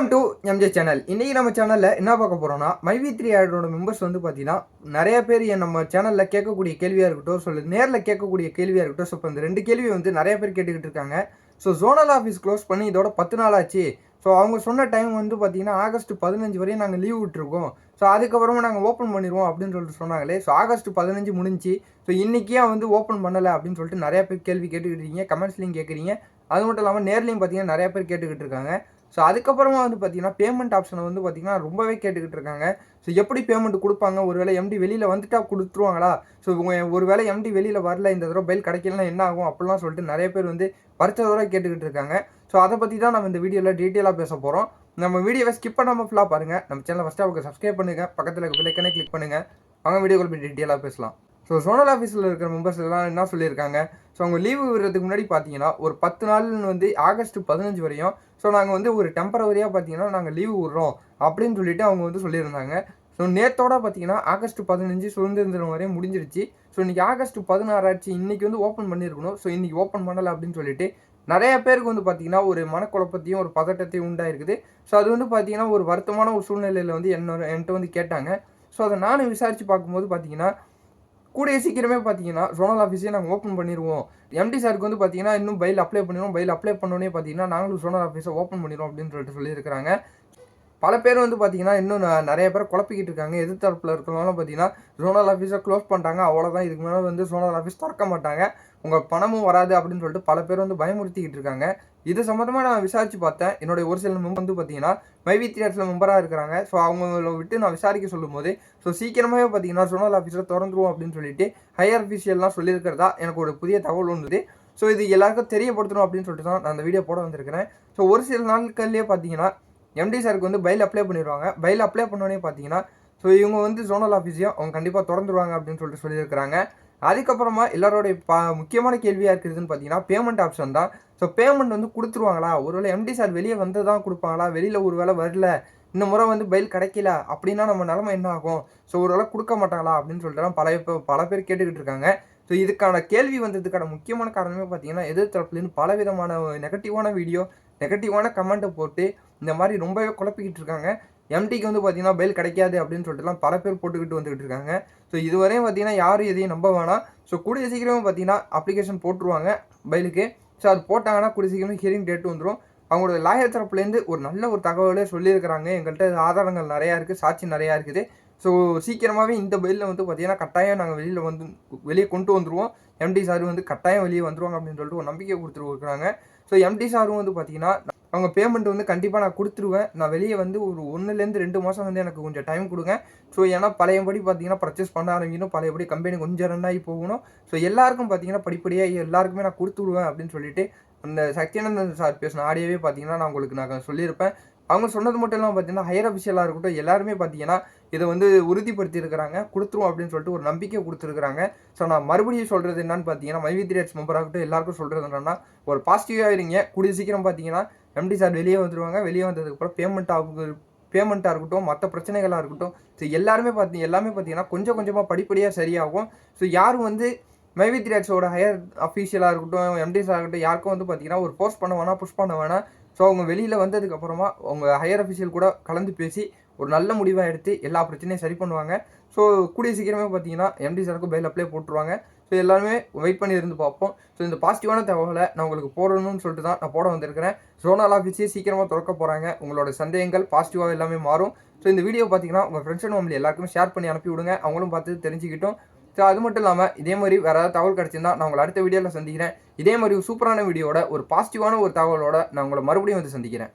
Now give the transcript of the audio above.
Welcome to MJ channel. இன்றைக்கி நம்ம சேனலில் என்ன பார்க்க போகிறோம்னா, மைவி3 ஆடோட மெம்பர்ஸ் வந்து பார்த்தீங்கன்னா நிறைய பேர் நம்ம சேனலில் கேட்கக்கூடிய கேள்வியாக இருக்கட்டும், நேரில் கேட்கக்கூடிய கேள்வியாக இருக்கட்டும். ஸோ இப்போ இந்த 2 கேள்வி வந்து நிறைய பேர் கேட்டுக்கிட்டு இருக்காங்க. ஸோ ஜோனல் ஆஃபீஸ் க்ளோஸ் பண்ணி இதோட 10 நாள் ஆச்சு. ஸோ அவங்க சொன்ன டைம் வந்து பார்த்தீங்கன்னா ஆகஸ்ட் 15 வரையும் நாங்கள் லீவ் விட்டுருக்கோம். ஸோ அதுக்கப்புறமா நாங்கள் ஓப்பன் பண்ணிடுவோம் அப்படின்னு சொல்லிட்டு சொன்னாங்களே. ஸோ ஆகஸ்ட் 15 முடிஞ்சு. ஸோ இன்றைக்கியே வந்து ஓப்பன் பண்ணலை அப்படின்னு சொல்லிட்டு நிறைய பேர் கேள்வி கேட்டுக்கிட்டு இருக்கீங்க. கமெண்ட்ஸ்லையும் கேட்குறீங்க. அது மட்டும் இல்லாமல் நேர்லையும் பார்த்தீங்கன்னா நிறைய பேர் கேட்டுக்கிட்டு இருக்காங்க. ஸோ அதுக்கப்புறமா வந்து பார்த்தீங்கன்னா பேமெண்ட் ஆப்ஷனை வந்து பார்த்தீங்கன்னா ரொம்பவே கேட்டுக்கிட்டு இருக்காங்க. ஸோ எப்படி பேமெண்ட் கொடுப்பாங்க, ஒருவேளை எம்டி வெளியில் வந்துட்டா கொடுத்துருவாங்களா, ஸோ ஒருவேளை எம்டி வெளியில் வரல, இந்த தடவை பெயில் கிடைக்கலன்னா என்ன ஆகும் அப்படிலாம் சொல்லிட்டு நிறைய பேர் வந்து வருத்தத்தோட கேட்டுக்கிட்டு இருக்காங்க. ஸோ அதை பற்றி தான் நம்ம இந்த வீடியோவில் டீட்டெயிலாக பேச போகிறோம். நம்ம வீடியோவை ஸ்கிப் பண்ணாமல் ஃபுல்லாக பாருங்கள். நம்ம சேனலை ஃபஸ்ட்டு அவங்க சப்ஸ்கிரைப் பண்ணுங்கள், பக்கத்தில் இருக்க பெல் ஐகானை கிளிக் பண்ணுங்கள். அவங்க வீடியோக்கள் போய் டீட்டெயிலாக பேசலாம். ஸோ ஜோனல் ஆஃபீஸில் இருக்கிற மெம்பர்ஸ் எல்லாம் என்ன சொல்லியிருக்காங்க, ஸோ அவங்க லீவு விடுறதுக்கு முன்னாடி பார்த்தீங்கன்னா ஒரு 10 நாள்னு வந்து ஆகஸ்ட் 15 வரையும் ஸோ நாங்கள் வந்து ஒரு டெம்பரவரியாக பார்த்தீங்கன்னா நாங்கள் லீவு விட்றோம் அப்படின்னு சொல்லிட்டு அவங்க வந்து சொல்லியிருந்தாங்க. ஸோ நேற்றோட பார்த்தீங்கன்னா ஆகஸ்ட் 15 சுதந்திர தினம் வரையும் முடிஞ்சிருச்சு. ஸோ இன்றைக்கி ஆகஸ்ட் 16 ஆச்சு. இன்றைக்கி வந்து ஓப்பன் பண்ணியிருக்கணும். ஸோ இன்றைக்கி ஓப்பன் பண்ணலை அப்படின்னு சொல்லிட்டு நிறைய பேருக்கு வந்து பார்த்தீங்கன்னா ஒரு மனக்குழப்பத்தையும் ஒரு பதட்டத்தையும் உண்டாயிருக்குது. ஸோ அது வந்து பார்த்தீங்கன்னா ஒரு வருத்தமான ஒரு சூழ்நிலையில் வந்து என்கிட்ட வந்து கேட்டாங்க. ஸோ அதை நானும் விசாரித்து பார்க்கும்போது பார்த்தீங்கன்னா கூடிய சீக்கிரமே பார்த்தீங்கன்னா ஜோனல் ஆஃபீஸே நாங்கள் ஓப்பன் பண்ணிடுவோம். எம்டி சாருக்கு வந்து பார்த்தீங்கன்னா இன்னும் பெயில் அப்ளை பண்ணிடுவோம். பெயில் அப்ளை பண்ணோன்னே பார்த்தீங்கன்னா நாங்களும் ஜோனல் ஆஃபீஸை ஓப்பன் பண்ணிடுவோம் அப்படின்னு சொல்லிட்டு சொல்லியிருக்கிறாங்க. பல பேர் வந்து பார்த்தீங்கன்னா இன்னும் நிறைய பேர் குழப்பிக்கிட்டு இருக்காங்க. எதிர்த்தரப்பில் இருக்கிறவங்களாம் பார்த்தீங்கன்னா ஜோனல் ஆஃபீஸை க்ளோஸ் பண்ணிட்டாங்க, அவ்வளோதான், இதுக்கு மேலே வந்து ஜோனல் ஆஃபீஸ் திறக்க மாட்டாங்க, உங்கள் பணமும் வராது அப்படின்னு சொல்லிட்டு பல பேர் வந்து பயமுறுத்திக்கிட்டு இருக்காங்க. இது சம்மந்தமாக நான் விசாரித்து பார்த்தேன். என்னுடைய ஒரு சில மெம்பர் வந்து பார்த்தீங்கன்னா மைவி3 ஆட்ஸில் மெம்பராக இருக்கிறாங்க. ஸோ அவங்கள விட்டு நான் விசாரிக்க சொல்லும்போது ஸோ சீக்கிரமாகவே பார்த்தீங்கன்னா ஜோனல் ஆஃபீஸில் திறந்துருவோம் அப்படின்னு சொல்லிட்டு ஹையர் அஃபீஷியல்லாம் சொல்லியிருக்கிறதா எனக்கு ஒரு புதிய தகவல் வந்தது. ஸோ இது எல்லாருக்கும் தெரியப்படுத்தணும் அப்படின்னு சொல்லிட்டு தான் நான் அந்த வீடியோ போட வந்திருக்கிறேன். ஸோ ஒரு சில நாட்கள்லேயே பார்த்தீங்கன்னா எம்டி சாருக்கு வந்து பெயில் அப்ளை பண்ணிடுவாங்க. பெயில் அப்ளை பண்ணோடனே பார்த்தீங்கன்னா ஸோ இவங்க வந்து ஜோனல் ஆஃபீஸையும் அவங்க கண்டிப்பாக திறந்துருவாங்க அப்படின்னு சொல்லிட்டு சொல்லியிருக்கிறாங்க. அதுக்கப்புறமா எல்லாரோடைய முக்கியமான கேள்வியாக இருக்கிறதுன்னு பார்த்தீங்கன்னா பேமெண்ட் ஆப்ஷன் தான். ஸோ பேமெண்ட் வந்து கொடுத்துருவாங்களா, ஒருவேளை எம்டி சார் வெளியே வந்து தான் கொடுப்பாங்களா, வெளியில் ஒரு வேளை வரல, இந்த முறை வந்து பெயில் கிடைக்கல அப்படின்னா நம்ம நிலமை என்ன ஆகும், ஸோ ஒரு வேளை கொடுக்க மாட்டாங்களா அப்படின்னு சொல்லிட்டு பல பேர் கேட்டுக்கிட்டு இருக்காங்க. ஸோ இதுக்கான கேள்வி வந்ததுக்கான முக்கியமான காரணமே பார்த்தீங்கன்னா எதிர்த்தரப்புலேருந்து பல விதமான நெகட்டிவான வீடியோ, நெகட்டிவான கமெண்ட்டை போட்டு இந்த மாதிரி ரொம்பவே குழப்பிக்கிட்டு இருக்காங்க. எம்டிக்கு வந்து பார்த்தீங்கன்னா பெயில் கிடைக்காது அப்படின்னு சொல்லிட்டுலாம் பல பேர் போட்டுக்கிட்டு வந்துக்கிட்டு இருக்காங்க. ஸோ இதுவரையும் பார்த்தீங்கன்னா யாரும் எதையும் நம்ப வேணாம். ஸோ கூடிய சீக்கிரமே பார்த்தீங்கன்னா அப்ளிகேஷன் போட்டுருவாங்க பெயிலுக்கு. ஸோ அது போட்டாங்கன்னா கூடிய சீக்கிரமே ஹியரிங் டேட்டு வந்துடும். அவங்களோட லாயர் தரப்புலேருந்து ஒரு நல்ல ஒரு தகவலே சொல்லியிருக்கிறாங்க. எங்கள்கிட்ட ஆதாரங்கள் நிறையா இருக்குது, சாட்சி நிறையா இருக்குது. ஸோ சீக்கிரமாகவே இந்த பெயிலில் வந்து பார்த்தீங்கன்னா கட்டாயம் நாங்கள் வெளியே கொண்டு வந்துடுவோம். எம்டி சார் வந்து கட்டாயம் வெளியே வந்துடுவாங்க அப்படின்னு சொல்லிட்டு ஒரு நம்பிக்கை கொடுத்துருக்காங்க. ஸோ எம்டி சாரும் வந்து பார்த்தீங்கன்னா அவங்க பேமெண்ட் வந்து கண்டிப்பாக நான் கொடுத்துருவேன். நான் வெளியே வந்து ஒரு 1லேருந்து 2 மாதம் வந்து எனக்கு கொஞ்சம் டைம் கொடுங்க. ஸோ ஏன்னா பழையபடி பார்த்தீங்கன்னா பர்ச்சேஸ் பண்ண ஆரம்பிக்கணும், பழையபடி கம்பெனி கொஞ்சம் ரன் ஆகி போகணும். ஸோ எல்லாருக்கும் பார்த்தீங்கன்னா படிப்படியாக எல்லாருக்குமே நான் கொடுத்துடுவேன் அப்படின்னு சொல்லிட்டு அந்த சத்யானந்தன் சார் பேசின ஆடியோவே பார்த்தீங்கன்னா நான் உங்களுக்கு சொல்லியிருப்பேன். அவங்க சொன்னது மட்டும் இல்லாமல் பார்த்தீங்கன்னா ஹையர் அஃபிஷியலாக இருக்கட்டும் எல்லாருமே பார்த்தீங்கன்னா இதை வந்து உறுதிப்படுத்தி இருக்கிறாங்க, கொடுத்துருவோம் அப்படின்னு சொல்லிட்டு ஒரு நம்பிக்கை கொடுத்துருக்குறாங்க. ஸோ நான் மறுபடியும் சொல்கிறது என்னன்னு பார்த்தீங்கன்னா மைவி3 ஆட்ஸ் மெம்பராகட்டும் எல்லாருக்கும் சொல்கிறது என்னன்னா ஒரு பாசிட்டிவாக இருங்க. கூடிய சீக்கிரம் பார்த்தீங்கன்னா எம்டி சார் வெளியே வந்துடுவாங்க. வெளியே வந்ததுக்கப்புறம் பேமெண்ட்டாக இருக்கட்டும், மற்ற பிரச்சனைகளாக இருக்கட்டும், ஸோ எல்லாமே பார்த்தீங்கன்னா கொஞ்சம் கொஞ்சமாக படிப்படியாக சரியாகும். ஸோ யாரும் வந்து மைவி3 ஆட்ஸோட ஹையர் அஃபீஷியலாக இருக்கட்டும், எம்டிஸாக இருக்கட்டும், யாருக்கும் வந்து பார்த்தீங்கன்னா ஒரு போஸ்ட் பண்ண வேணாம், புஷ் பண்ண வேணாம். ஸோ அவங்க வெளியில் வந்ததுக்கப்புறமா அவங்க ஹையர் அஃபீஷியல் கூட கலந்து பேசி ஒரு நல்ல முடிவாக எடுத்து எல்லா பிரச்சனையும் சரி பண்ணுவாங்க. ஸோ கூடிய சீக்கிரமே பார்த்தீங்கன்னா எம்டி சாருக்கும் பெயில் அப்ளை போட்டுருவாங்க. ஸோ எல்லாருமே வெயிட் பண்ணி இருந்து பார்ப்போம். ஸோ இந்த பாசிட்டிவான தகவலை நான் உங்களுக்கு போடணும்னு சொல்லிட்டு தான் நான் போட வந்திருக்கிறேன். ஜோனல் ஆஃபீஸே சீக்கிரமாக திறக்க போகிறாங்க. உங்களோட சந்தேகங்கள் பாசிட்டிவாக எல்லாமே மாறும். ஸோ இந்த வீடியோ பார்த்தீங்கன்னா உங்கள் ஃப்ரெண்ட்ஸ் அண்ட் ஃபேமிலி எல்லாருக்குமே ஷேர் பண்ணி அனுப்பி விடுங்க. அவங்களும் பார்த்து தெரிஞ்சுக்கிட்டோம். ஸோ அது மட்டும் இல்லாமல் இதே மாதிரி வேறு ஏதாவது தகவல் கிடச்சிருந்தா நான் உங்களை அடுத்த வீடியோவில் சந்திக்கிறேன். இதே மாதிரி சூப்பரான வீடியோட ஒரு பாசிட்டிவான ஒரு தகவலோட நான் உங்களை மறுபடியும் வந்து சந்திக்கிறேன்.